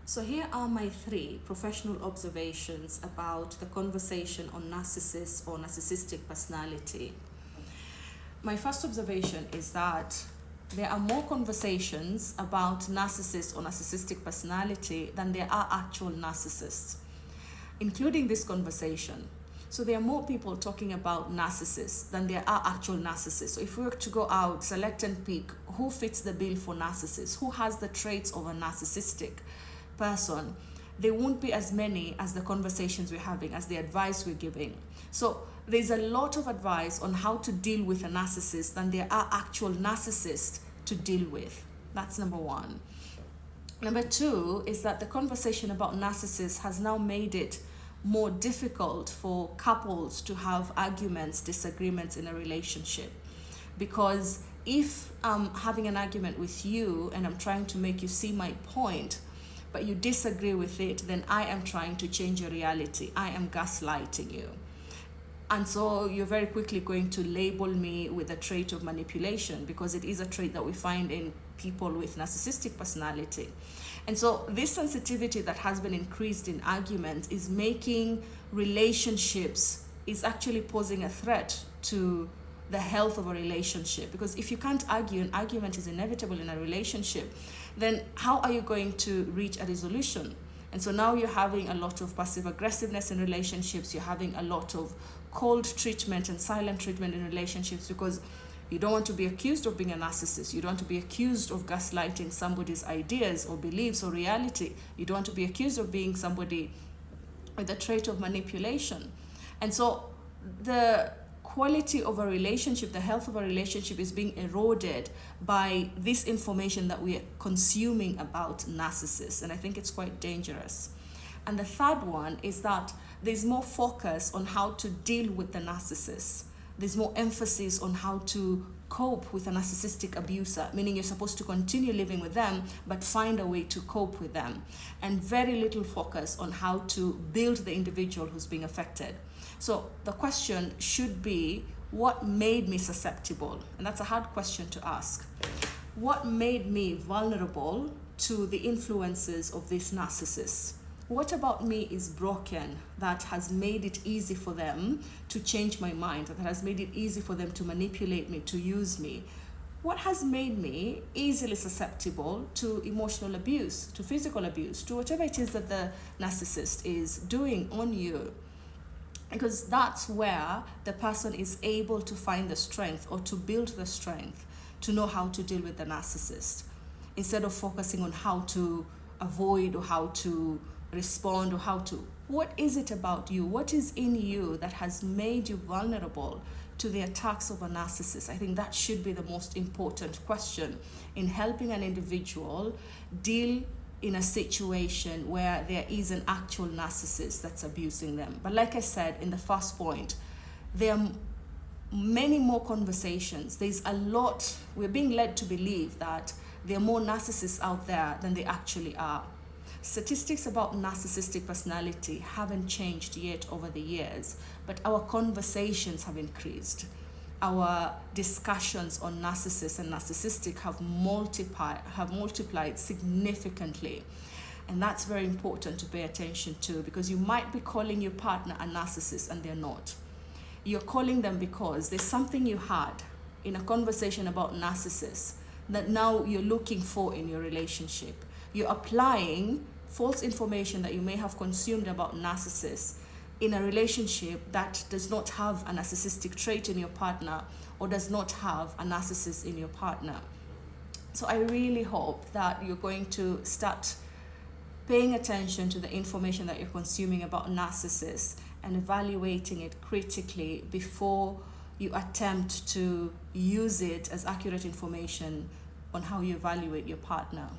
So here are my 3 professional observations about the conversation on narcissists or narcissistic personality. My first observation is that there are more conversations about narcissists or narcissistic personality than there are actual narcissists, including this conversation. So there are more people talking about narcissists than there are actual narcissists. So if we were to go out, select and pick who fits the bill for narcissists, who has the traits of a narcissistic person, there won't be as many as the conversations we're having, as the advice we're giving. So there's a lot of advice on how to deal with a narcissist than there are actual narcissists to deal with. That's number one. Number two is that the conversation about narcissists has now made it more difficult for couples to have arguments, disagreements in a relationship. Because if I'm having an argument with you and I'm trying to make you see my point, but you disagree with it, then I am trying to change your reality. I am gaslighting you. And so you're very quickly going to label me with a trait of manipulation, because it is a trait that we find in people with narcissistic personality. And so this sensitivity that has been increased in arguments is making relationships, is actually posing a threat to the health of a relationship. Because if you can't argue, an argument is inevitable in a relationship, then how are you going to reach a resolution? And so now you're having a lot of passive aggressiveness in relationships, you're having a lot of cold treatment and silent treatment in relationships, because you don't want to be accused of being a narcissist. You don't want to be accused of gaslighting somebody's ideas or beliefs or reality. You don't want to be accused of being somebody with a trait of manipulation. And so the quality of a relationship, the health of a relationship is being eroded by this information that we are consuming about narcissists. And I think it's quite dangerous. And the third one is that there's more focus on how to deal with the narcissist. There's more emphasis on how to cope with a narcissistic abuser, meaning you're supposed to continue living with them, but find a way to cope with them. And very little focus on how to build the individual who's being affected. So the question should be, what made me susceptible? And that's a hard question to ask. What made me vulnerable to the influences of this narcissist? What about me is broken that has made it easy for them to change my mind, that has made it easy for them to manipulate me, to use me? What has made me easily susceptible to emotional abuse, to physical abuse, to whatever it is that the narcissist is doing on you? Because that's where the person is able to find the strength, or to build the strength to know how to deal with the narcissist, instead of focusing on how to avoid or how to respond or how to. What is it about you? What is in you that has made you vulnerable to the attacks of a narcissist? I think that should be the most important question in helping an individual deal in a situation where there is an actual narcissist that's abusing them. But like I said in the first point, there are many more conversations. There's a lot. We're being led to believe that there are more narcissists out there than there actually are. Statistics about narcissistic personality haven't changed yet over the years, but our conversations have increased. Our discussions on narcissists and narcissistic have multiplied significantly. And that's very important to pay attention to, because you might be calling your partner a narcissist and they're not. You're calling them because there's something you had in a conversation about narcissists that now you're looking for in your relationship. You're applying false information that you may have consumed about narcissists in a relationship that does not have a narcissistic trait in your partner, or does not have a narcissist in your partner. So I really hope that you're going to start paying attention to the information that you're consuming about narcissists and evaluating it critically before you attempt to use it as accurate information on how you evaluate your partner.